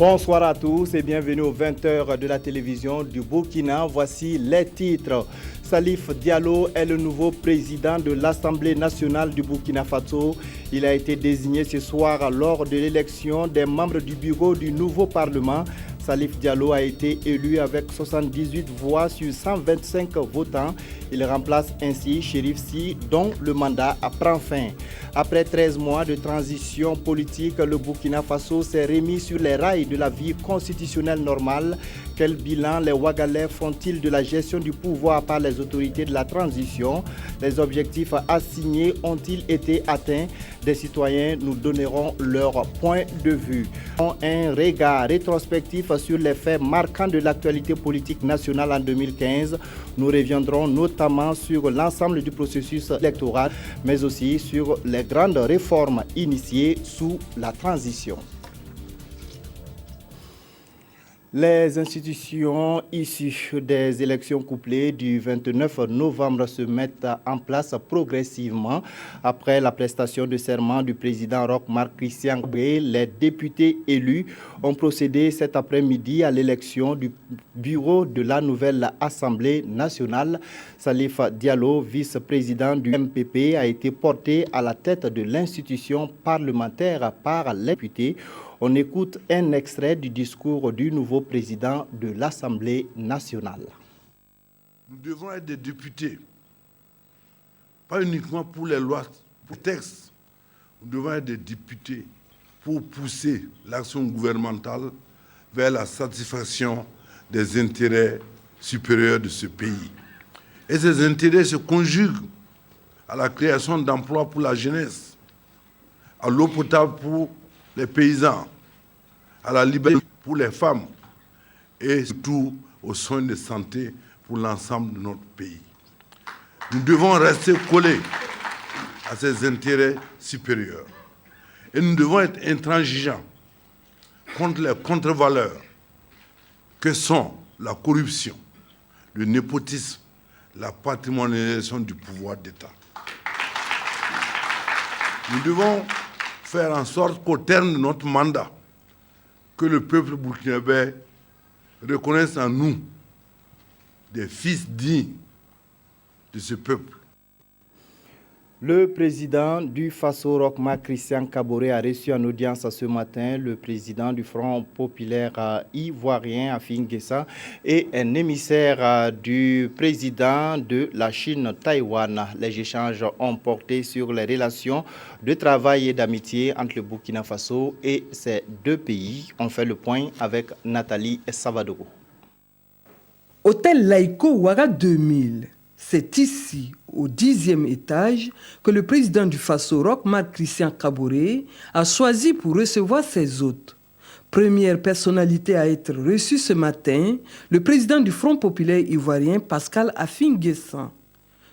Bonsoir à tous et bienvenue aux 20h de la télévision du Burkina. Voici les titres. Salif Diallo est le nouveau président de l'Assemblée nationale du Burkina Faso. Il a été désigné ce soir lors de l'élection des membres du bureau du nouveau Parlement. Salif Diallo a été élu avec 78 voix sur 125 votants. Il remplace ainsi Chérif Sy, dont le mandat prend fin. Après 13 mois de transition politique, le Burkina Faso s'est remis sur les rails de la vie constitutionnelle normale. Quel bilan les Ouagalais font-ils de la gestion du pouvoir par les autorités de la transition? Les objectifs assignés ont-ils été atteints? Des citoyens nous donneront leur point de vue. Un regard rétrospectif sur les faits marquants de l'actualité politique nationale en 2015. Nous reviendrons notamment sur l'ensemble du processus électoral, mais aussi sur les grandes réformes initiées sous la transition. Les institutions issues des élections couplées du 29 novembre se mettent en place progressivement. Après la prestation de serment du président Roch Marc Christian Kaboré, les députés élus ont procédé cet après-midi à l'élection du bureau de la nouvelle Assemblée nationale. Salif Diallo, vice-président du MPP, a été porté à la tête de l'institution parlementaire par les députés. On écoute un extrait du discours du nouveau président de l'Assemblée nationale. Nous devons être des députés, pas uniquement pour les lois, pour les textes. Nous devons être des députés pour pousser l'action gouvernementale vers la satisfaction des intérêts supérieurs de ce pays. Et ces intérêts se conjuguent à la création d'emplois pour la jeunesse, à l'eau potable pour les paysans, à la liberté pour les femmes et surtout aux soins de santé pour l'ensemble de notre pays. Nous devons rester collés à ces intérêts supérieurs et nous devons être intransigeants contre les contre-valeurs que sont la corruption, le népotisme, la patrimonialisation du pouvoir d'État. Nous devons faire en sorte qu'au terme de notre mandat, que le peuple burkinabé reconnaisse en nous des fils dignes de ce peuple. Le président du Faso, Roch Marc Christian Kaboré, a reçu en audience ce matin le président du Front populaire ivoirien, Afin Guessa, et un émissaire du président de la Chine, Taïwan. Les échanges ont porté sur les relations de travail et d'amitié entre le Burkina Faso et ces deux pays. On fait le point avec Nathalie Savadogo. Hôtel Laïko Ouara 2000. C'est ici, au 10e étage, que le président du Faso, Roch Marc Christian Kaboré, a choisi pour recevoir ses hôtes. Première personnalité à être reçue ce matin, le président du Front populaire ivoirien, Pascal Afin Guessa.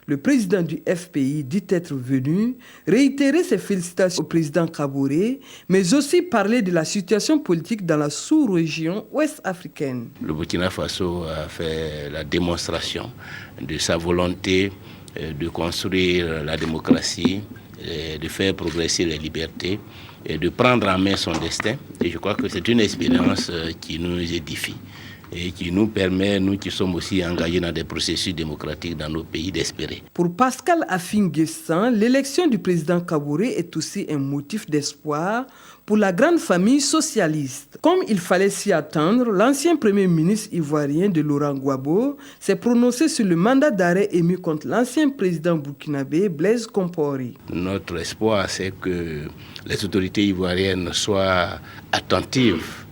Le président du FPI dit être venu réitérer ses félicitations au président Kaboré, mais aussi parler de la situation politique dans la sous-région ouest-africaine. Le Burkina Faso a fait la démonstration de sa volonté de construire la démocratie, de faire progresser les libertés et de prendre en main son destin. Et je crois que c'est une expérience qui nous édifie et qui nous permet, nous qui sommes aussi engagés dans des processus démocratiques dans nos pays, d'espérer. Pour Pascal Afin Guessa, l'élection du président Kaboré est aussi un motif d'espoir pour la grande famille socialiste. Comme il fallait s'y attendre, l'ancien premier ministre ivoirien de Laurent Gbagbo s'est prononcé sur le mandat d'arrêt émis contre l'ancien président burkinabé Blaise Compaoré. Notre espoir, c'est que les autorités ivoiriennes soient attentives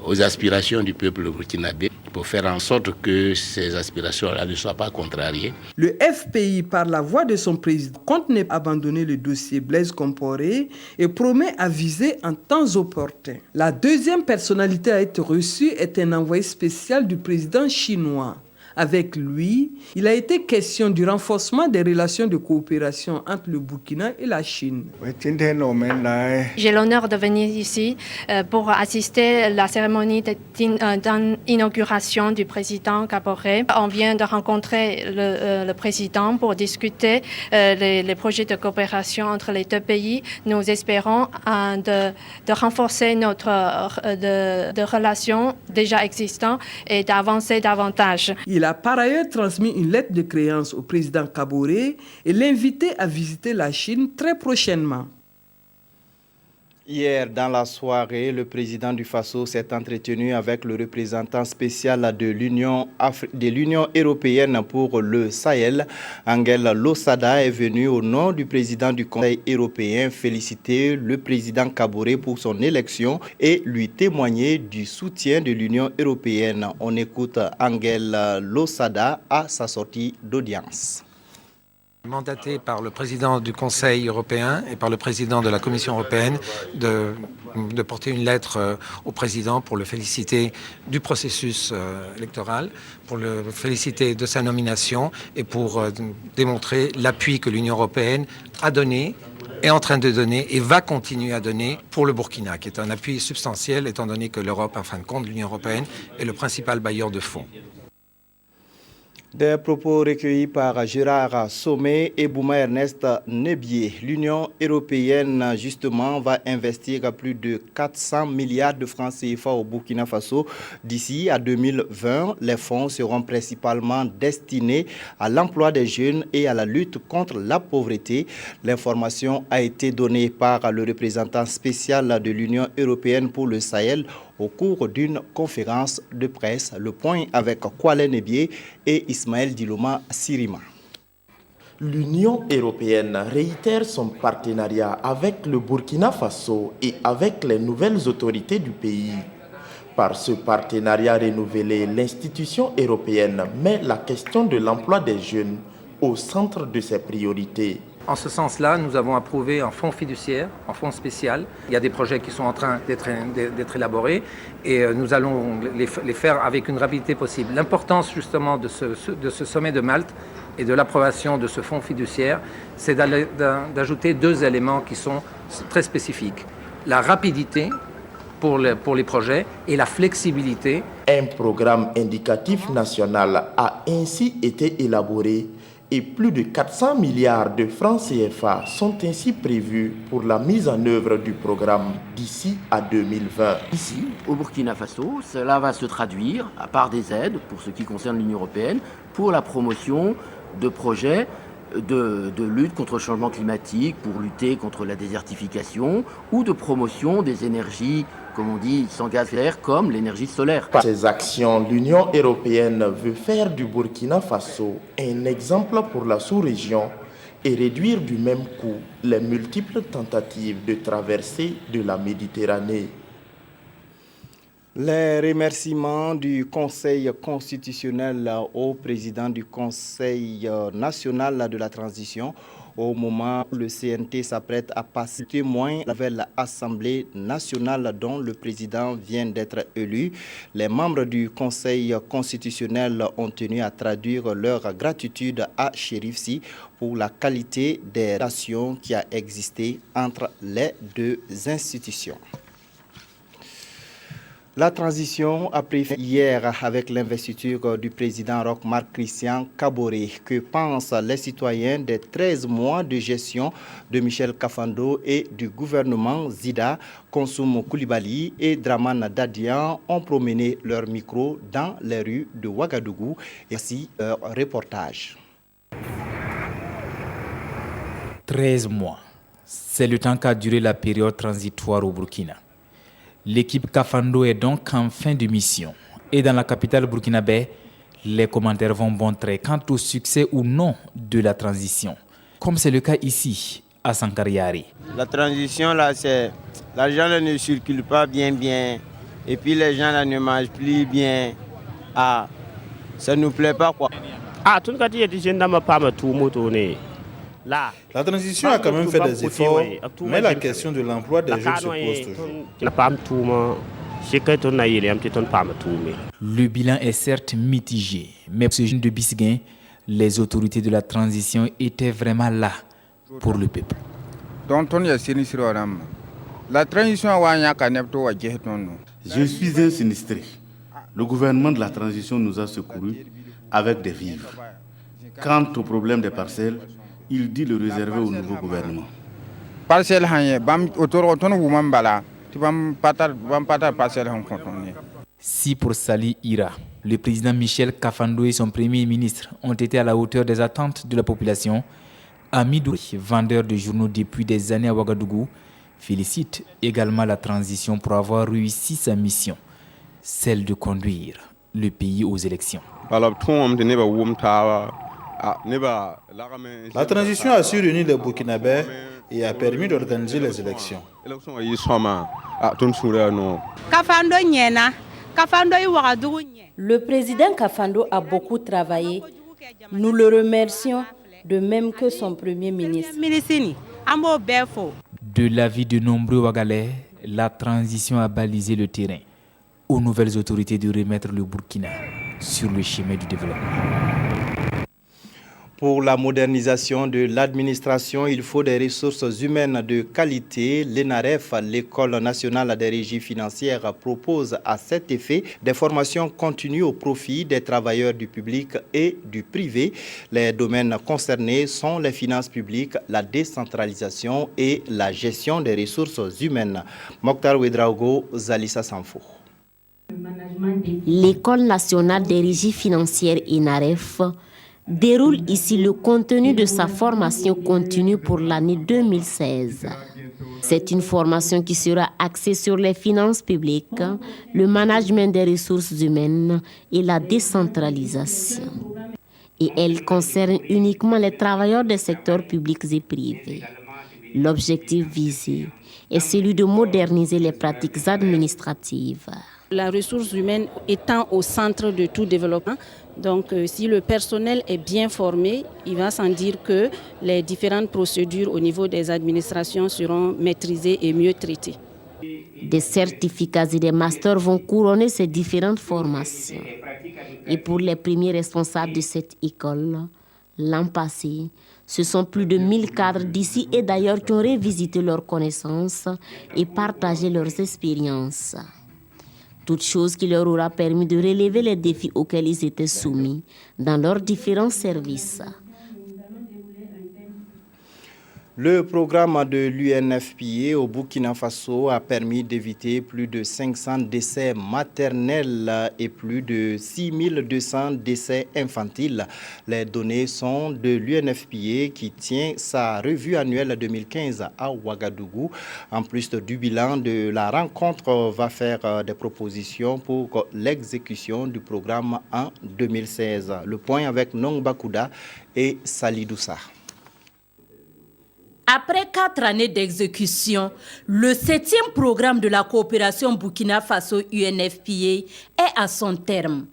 aux aspirations du peuple burkinabé pour faire en sorte que ces aspirations-là ne soient pas contrariées. Le FPI, par la voix de son président, compte ne pas abandonner le dossier Blaise Compaoré et promet à viser en temps opportun. La deuxième personnalité à être reçue est un envoyé spécial du président chinois. Avec lui, il a été question du renforcement des relations de coopération entre le Burkina et la Chine. J'ai l'honneur de venir ici pour assister à la cérémonie d'inauguration du président Kaboré. On vient de rencontrer le président pour discuter les projets de coopération entre les deux pays. Nous espérons de renforcer notre de relations déjà existantes et d'avancer davantage. Il a par ailleurs transmis une lettre de créance au président Kaboré et l'invité à visiter la Chine très prochainement. Hier, dans la soirée, le président du Faso s'est entretenu avec le représentant spécial de l'Union européenne pour le Sahel. Angel Losada est venu au nom du président du Conseil européen féliciter le président Kaboré pour son élection et lui témoigner du soutien de l'Union européenne. On écoute Angel Losada à sa sortie d'audience. Mandaté par le président du Conseil européen et par le président de la Commission européenne de porter une lettre au président pour le féliciter du processus électoral, pour le féliciter de sa nomination et pour démontrer l'appui que l'Union européenne a donné, est en train de donner et va continuer à donner pour le Burkina, qui est un appui substantiel étant donné que l'Europe, en fin de compte, l'Union européenne, est le principal bailleur de fonds. Des propos recueillis par Gérard Sommet et Bouma Ernest Nebier. L'Union européenne, justement, va investir plus de 400 milliards de francs CFA au Burkina Faso d'ici à 2020. Les fonds seront principalement destinés à l'emploi des jeunes et à la lutte contre la pauvreté. L'information a été donnée par le représentant spécial de l'Union européenne pour le Sahel au cours d'une conférence de presse. Le point avec Kwale Nebier et Ismaël Diloma Sirima. L'Union européenne réitère son partenariat avec le Burkina Faso et avec les nouvelles autorités du pays. Par ce partenariat renouvelé, l'institution européenne met la question de l'emploi des jeunes au centre de ses priorités. En ce sens-là, nous avons approuvé un fonds fiduciaire, un fonds spécial. Il y a des projets qui sont en train d'être élaborés et nous allons les faire avec une rapidité possible. L'importance justement de ce sommet de Malte et de l'approbation de ce fonds fiduciaire, c'est d'ajouter deux éléments qui sont très spécifiques. La rapidité pour les projets et la flexibilité. Un programme indicatif national a ainsi été élaboré et plus de 400 milliards de francs CFA sont ainsi prévus pour la mise en œuvre du programme d'ici à 2020. Ici, au Burkina Faso, cela va se traduire, à part des aides pour ce qui concerne l'Union européenne, pour la promotion de projets de lutte contre le changement climatique, pour lutter contre la désertification ou de promotion des énergies, comme on dit, sans gaz vert, comme l'énergie solaire. Par ces actions, l'Union européenne veut faire du Burkina Faso un exemple pour la sous-région et réduire du même coup les multiples tentatives de traversée de la Méditerranée. Les remerciements du Conseil constitutionnel au président du Conseil national de la transition au moment où le CNT s'apprête à passer témoin avec l'Assemblée nationale dont le président vient d'être élu. Les membres du Conseil constitutionnel ont tenu à traduire leur gratitude à Chérif Sy pour la qualité des relations qui a existé entre les deux institutions. La transition a pris fin hier avec l'investiture du président Roch Marc Christian Kaboré. Que pensent les citoyens des 13 mois de gestion de Michel Kafando et du gouvernement Zida? Konsoum Koulibaly et Draman Dadian ont promené leur micro dans les rues de Ouagadougou. Et ainsi, leur reportage. 13 mois, c'est le temps qu'a duré la période transitoire au Burkina. L'équipe Kafando est donc en fin de mission. Et dans la capitale burkinabé, les commentaires vont bon trait quant au succès ou non de la transition. Comme c'est le cas ici, à Sankariari. La transition, là, c'est... L'argent là, ne circule pas bien. Et puis les gens là, ne mangent plus bien. Ah, ça ne nous plaît pas, quoi. Ah, tout le monde est jeune dans ma femme, tout le monde est... La transition a quand même fait des efforts, mais la question de l'emploi des jeunes se pose toujours. Le bilan est certes mitigé, mais pour ce jeune de Bisguin, les autorités de la transition étaient vraiment là pour le peuple. La transition Je suis un sinistré. Le gouvernement de la transition nous a secourus avec des vivres. Quant au problème des parcelles, il dit le réserver au nouveau gouvernement. Si pour Sali Ira, le président Michel Kafando et son premier ministre ont été à la hauteur des attentes de la population, Amidou, vendeur de journaux depuis des années à Ouagadougou, félicite également la transition pour avoir réussi sa mission, celle de conduire le pays aux élections. La transition a su réunir les Burkinabés et a permis d'organiser les élections. Le président Kafando a beaucoup travaillé. Nous le remercions, de même que son premier ministre. De l'avis de nombreux Ouagalais, la transition a balisé le terrain aux nouvelles autorités de remettre le Burkina sur le chemin du développement. Pour la modernisation de l'administration, il faut des ressources humaines de qualité. L'ENAREF, l'École nationale des régies financières, propose à cet effet des formations continues au profit des travailleurs du public et du privé. Les domaines concernés sont les finances publiques, la décentralisation et la gestion des ressources humaines. Mokhtar Ouedraogo, Zalissa Sanfo. L'École nationale des régies financières ENAREF déroule ici le contenu de sa formation continue pour l'année 2016. C'est une formation qui sera axée sur les finances publiques, le management des ressources humaines et la décentralisation. Et elle concerne uniquement les travailleurs des secteurs publics et privés. L'objectif visé est celui de moderniser les pratiques administratives. La ressource humaine étant au centre de tout développement, donc si le personnel est bien formé, il va sans dire que les différentes procédures au niveau des administrations seront maîtrisées et mieux traitées. Des certificats et des masters vont couronner ces différentes formations. Et pour les premiers responsables de cette école, l'an passé, ce sont plus de 1000 cadres d'ici et d'ailleurs qui ont revisité leurs connaissances et partagé leurs expériences. Toute chose qui leur aura permis de relever les défis auxquels ils étaient soumis dans leurs différents services. Le programme de l'UNFPA au Burkina Faso a permis d'éviter plus de 500 décès maternels et plus de 6200 décès infantiles. Les données sont de l'UNFPA qui tient sa revue annuelle 2015 à Ouagadougou. En plus du bilan de la rencontre, va faire des propositions pour l'exécution du programme en 2016. Le point avec Nong Bakouda et Salidou Sarr. Après 4 années d'exécution, le 7e programme de la coopération Burkina Faso UNFPA est à son terme.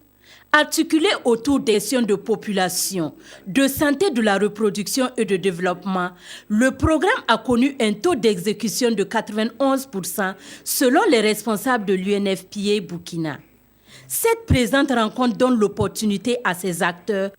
Articulé autour des questions de population, de santé de la reproduction et de développement, le programme a connu un taux d'exécution de 91% selon les responsables de l'UNFPA Burkina. Cette présente rencontre donne l'opportunité à ces acteurs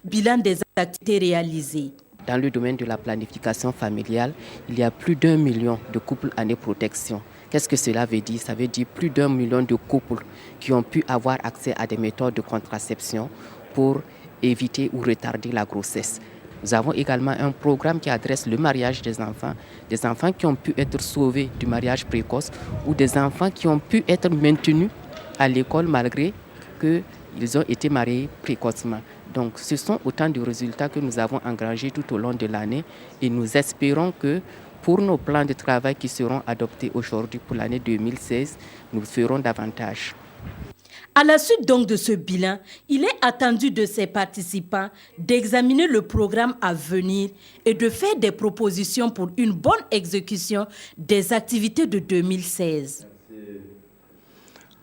bilan des activités réalisées. Dans le domaine de la planification familiale, il y a plus d'1 million de couples années protection. Qu'est-ce que cela veut dire? Ça veut dire plus d'1 million de couples qui ont pu avoir accès à des méthodes de contraception pour éviter ou retarder la grossesse. Nous avons également un programme qui adresse le mariage des enfants qui ont pu être sauvés du mariage précoce ou des enfants qui ont pu être maintenus à l'école malgré qu'ils ont été mariés précocement. Donc ce sont autant de résultats que nous avons engrangés tout au long de l'année et nous espérons que pour nos plans de travail qui seront adoptés aujourd'hui pour l'année 2016, nous ferons davantage. À la suite donc de ce bilan, il est attendu de ces participants d'examiner le programme à venir et de faire des propositions pour une bonne exécution des activités de 2016.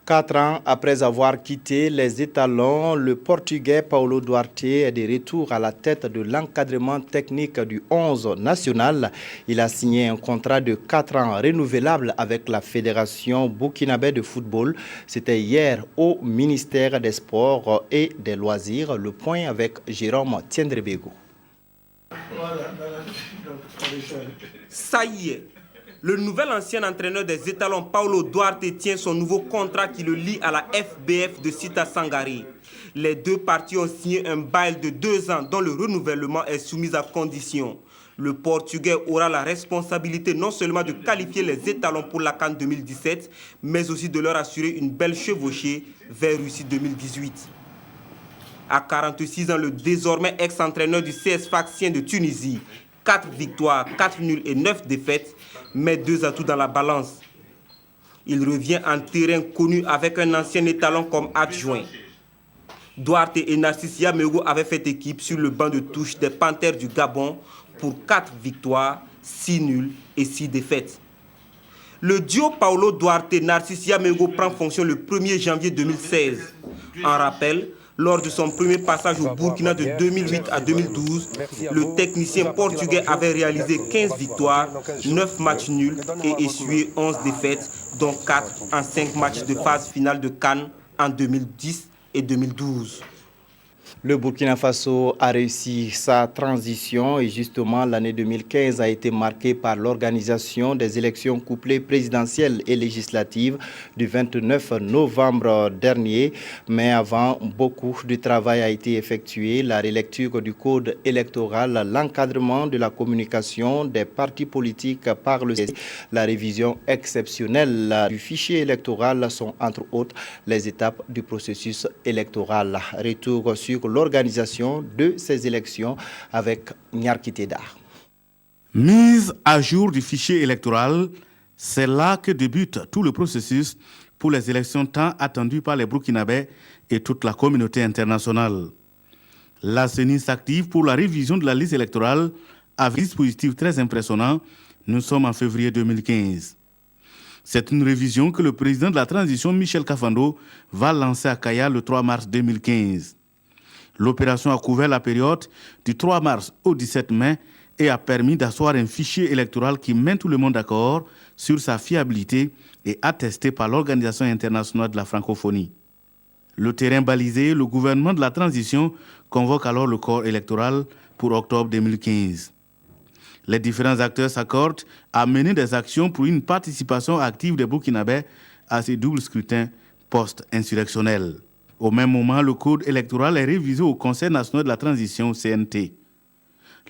4 ans après avoir quitté les étalons, le Portugais Paulo Duarte est de retour à la tête de l'encadrement technique du 11 national. Il a signé un contrat de 4 ans renouvelable avec la Fédération burkinabé de football. C'était hier au ministère des Sports et des Loisirs. Le point avec Jérôme Tiendrebego. Ça y est. Le nouvel ancien entraîneur des étalons Paulo Duarte tient son nouveau contrat qui le lie à la FBF de Sita Sangare. Les deux parties ont signé un bail de 2 ans dont le renouvellement est soumis à condition. Le Portugais aura la responsabilité non seulement de qualifier les étalons pour la CAN 2017, mais aussi de leur assurer une belle chevauchée vers Russie 2018. À 46 ans, le désormais ex-entraîneur du CS Sfaxien de Tunisie, 4 victoires, 4 nuls et 9 défaites, met 2 atouts dans la balance. Il revient en terrain connu avec un ancien étalon comme adjoint. Duarte et Narcisse Yamego avaient fait équipe sur le banc de touche des Panthères du Gabon pour 4 victoires, 6 nuls et 6 défaites. Le duo Paulo Duarte-Narcisse Yamego prend fonction le 1er janvier 2016. En rappel, lors de son premier passage au Burkina de 2008 à 2012, le technicien portugais avait réalisé 15 victoires, 9 matchs nuls et essuyé 11 défaites, dont 4 en 5 matchs de phase finale de CAN en 2010 et 2012. Le Burkina Faso a réussi sa transition et justement l'année 2015 a été marquée par l'organisation des élections couplées présidentielles et législatives du 29 novembre dernier. Mais avant, beaucoup de travail a été effectué. La relecture du code électoral, l'encadrement de la communication des partis politiques par le CESE, la révision exceptionnelle du fichier électoral sont entre autres les étapes du processus électoral. Retour sur l'organisation de ces élections avec Nyarkiteda. Mise à jour du fichier électoral, c'est là que débute tout le processus pour les élections tant attendues par les Burkinabés et toute la communauté internationale. La CENI s'active pour la révision de la liste électorale avec un dispositif très impressionnant. Nous sommes en février 2015. C'est une révision que le président de la transition, Michel Kafando, va lancer à Kaya le 3 mars 2015. L'opération a couvert la période du 3 mars au 17 mai et a permis d'asseoir un fichier électoral qui met tout le monde d'accord sur sa fiabilité et attesté par l'Organisation internationale de la francophonie. Le terrain balisé, le gouvernement de la transition convoque alors le corps électoral pour octobre 2015. Les différents acteurs s'accordent à mener des actions pour une participation active des Burkinabés à ces doubles scrutins post-insurrectionnels. Au même moment, le code électoral est révisé au Conseil national de la transition CNT.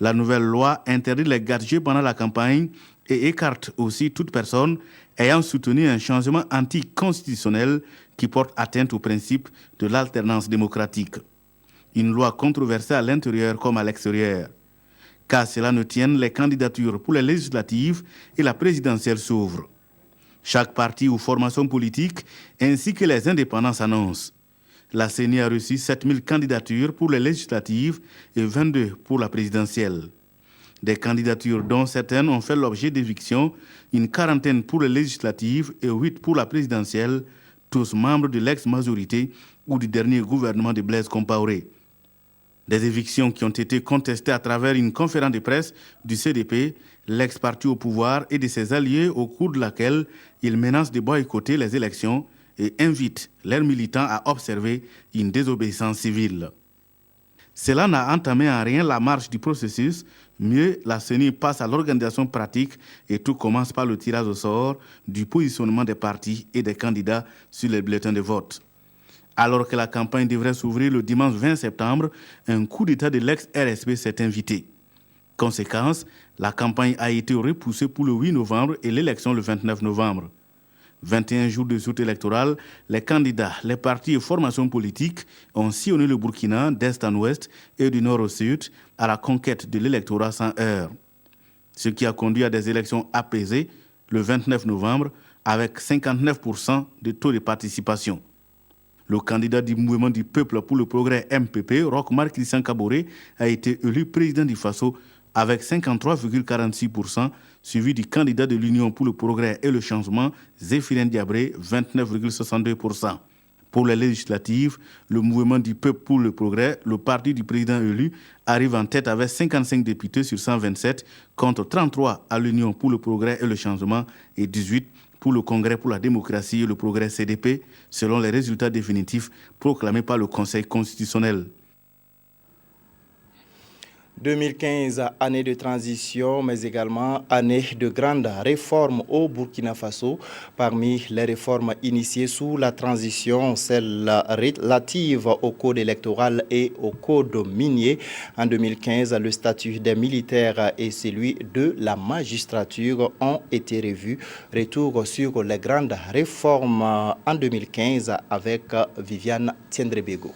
La nouvelle loi interdit les gadgets pendant la campagne et écarte aussi toute personne ayant soutenu un changement anticonstitutionnel qui porte atteinte au principe de l'alternance démocratique. Une loi controversée à l'intérieur comme à l'extérieur. Qu'à cela ne tienne, les candidatures pour les législatives et la présidentielle s'ouvrent. Chaque parti ou formation politique ainsi que les indépendants s'annoncent. La CENI a reçu 7000 candidatures pour les législatives et 22 pour la présidentielle. Des candidatures dont certaines ont fait l'objet d'éviction, une quarantaine pour les législatives et 8 pour la présidentielle, tous membres de l'ex-majorité ou du dernier gouvernement de Blaise Compaoré. Des évictions qui ont été contestées à travers une conférence de presse du CDP, l'ex-parti au pouvoir et de ses alliés au cours de laquelle il menace de boycotter les élections et invite leurs militants à observer une désobéissance civile. Cela n'a entamé en rien la marche du processus. Mieux, la CENI passe à l'organisation pratique et tout commence par le tirage au sort du positionnement des partis et des candidats sur les bulletins de vote. Alors que la campagne devrait s'ouvrir le dimanche 20 septembre, un coup d'État de l'ex-RSP s'est invité. Conséquence, la campagne a été repoussée pour le 8 novembre et l'élection le 29 novembre. 21 jours de joute électorale, les candidats, les partis et formations politiques ont sillonné le Burkina d'est en ouest et du nord au sud à la conquête de l'électorat sans heurts. Ce qui a conduit à des élections apaisées le 29 novembre avec 59% de taux de participation. Le candidat du mouvement du peuple pour le progrès MPP, Roch Marc Christian Kaboré, a été élu président du Faso avec 53,46%, suivi du candidat de l'Union pour le progrès et le changement, Zéphirin Diabré, 29,62%. Pour les législatives, le mouvement du peuple pour le progrès, le parti du président élu, arrive en tête avec 55 députés sur 127, contre 33 à l'Union pour le progrès et le changement et 18 pour le Congrès pour la démocratie et le progrès CDP, selon les résultats définitifs proclamés par le Conseil constitutionnel. 2015, année de transition, mais également année de grandes réformes au Burkina Faso. Parmi les réformes initiées sous la transition, celles relatives au code électoral et au code minier. En 2015, le statut des militaires et celui de la magistrature ont été revus. Retour sur les grandes réformes en 2015 avec Viviane Tiendrebego.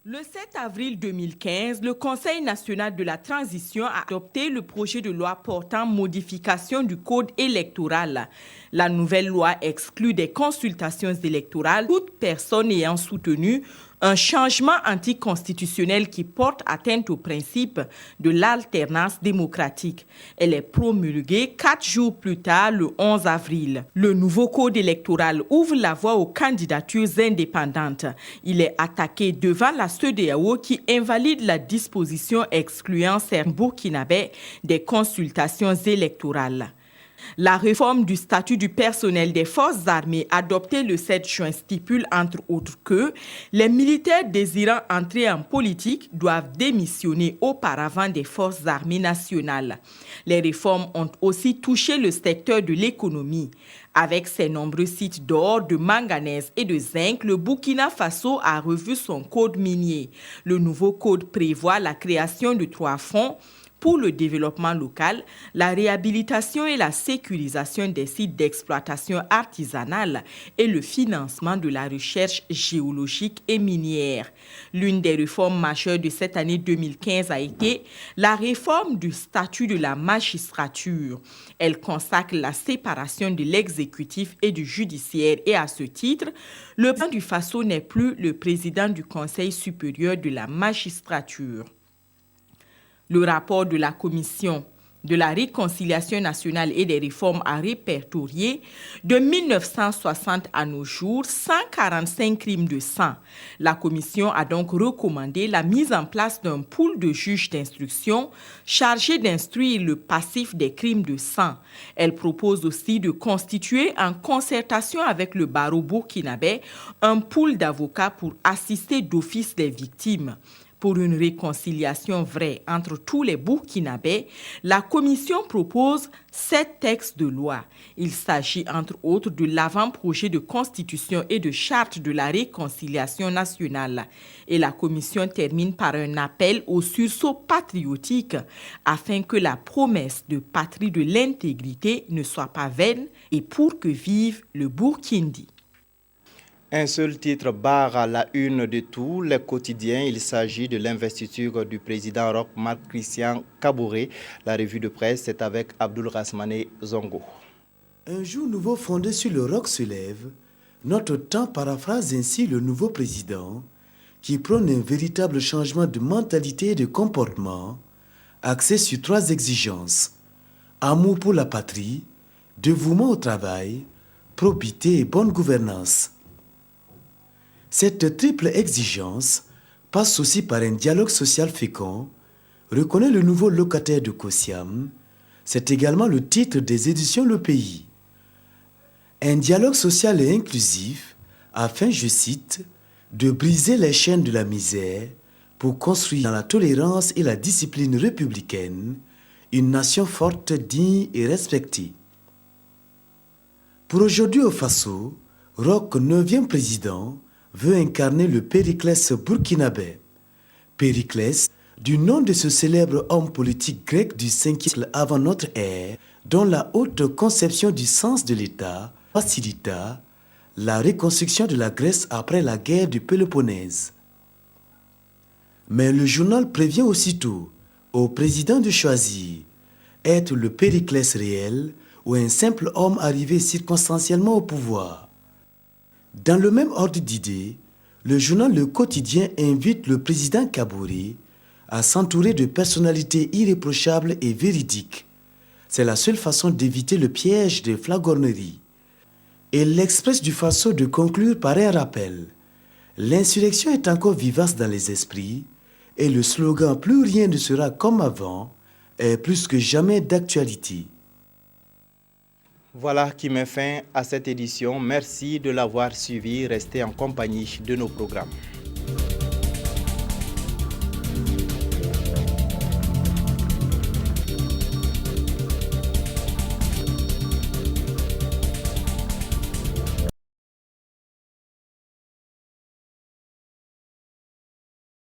Le 7 avril 2015, le Conseil national de la transition a adopté le projet de loi portant modification du code électoral. La nouvelle loi exclut des consultations électorales toute personne ayant soutenu un changement anticonstitutionnel qui porte atteinte au principe de l'alternance démocratique. Elle est promulguée 4 jours plus tard, le 11 avril. Le nouveau code électoral ouvre la voie aux candidatures indépendantes. Il est attaqué devant la CEDEAO qui invalide la disposition excluant certains Burkinabés des consultations électorales. La réforme du statut du personnel des forces armées adoptée le 7 juin stipule entre autres que les militaires désirant entrer en politique doivent démissionner auparavant des forces armées nationales. Les réformes ont aussi touché le secteur de l'économie. Avec ses nombreux sites d'or, de manganèse et de zinc, le Burkina Faso a revu son code minier. Le nouveau code prévoit la création de 3 fonds pour le développement local, la réhabilitation et la sécurisation des sites d'exploitation artisanale et le financement de la recherche géologique et minière. L'une des réformes majeures de cette année 2015 a été la réforme du statut de la magistrature. Elle consacre la séparation de l'exécutif et du judiciaire et à ce titre, le président du Faso n'est plus le président du Conseil supérieur de la magistrature. Le rapport de la Commission de la réconciliation nationale et des réformes a répertorié de 1960 à nos jours 145 crimes de sang. La Commission a donc recommandé la mise en place d'un pool de juges d'instruction chargés d'instruire le passif des crimes de sang. Elle propose aussi de constituer en concertation avec le barreau burkinabé un pool d'avocats pour assister d'office les victimes. Pour une réconciliation vraie entre tous les Burkinabés, la Commission propose 7 textes de loi. Il s'agit entre autres de l'avant-projet de constitution et de charte de la réconciliation nationale. Et la Commission termine par un appel au sursaut patriotique afin que la promesse de patrie de l'intégrité ne soit pas vaine et pour que vive le Burkindi. Un seul titre barre la une de tous les quotidiens. Il s'agit de l'investiture du président Roch Marc Christian Kaboré. La revue de presse est avec Abdoul Rasmane Zongo. Un jour nouveau fondé sur le roc se lève. Notre temps paraphrase ainsi le nouveau président qui prône un véritable changement de mentalité et de comportement axé sur 3 exigences. Amour pour la patrie, dévouement au travail, probité et bonne gouvernance. Cette triple exigence passe aussi par un dialogue social fécond, reconnaît le nouveau locataire de Kosiam. C'est également le titre des éditions Le Pays. Un dialogue social et inclusif afin, je cite, de briser les chaînes de la misère pour construire dans la tolérance et la discipline républicaine une nation forte, digne et respectée. Pour aujourd'hui au Faso, Roch, 9e président, veut incarner le Périclès burkinabé. Périclès, du nom de ce célèbre homme politique grec du 5e siècle avant notre ère, dont la haute conception du sens de l'État facilita la reconstruction de la Grèce après la guerre du Péloponnèse. Mais le journal prévient aussitôt au président de choisir être le Périclès réel ou un simple homme arrivé circonstanciellement au pouvoir. Dans le même ordre d'idées, le journal Le Quotidien invite le président Kaboré à s'entourer de personnalités irréprochables et véridiques. C'est la seule façon d'éviter le piège des flagorneries. Et l'Express du Faso de conclure par un rappel. L'insurrection est encore vivace dans les esprits et le slogan « Plus rien ne sera comme avant » est plus que jamais d'actualité. Voilà qui met fin à cette édition. Merci de l'avoir suivi. Restez en compagnie de nos programmes.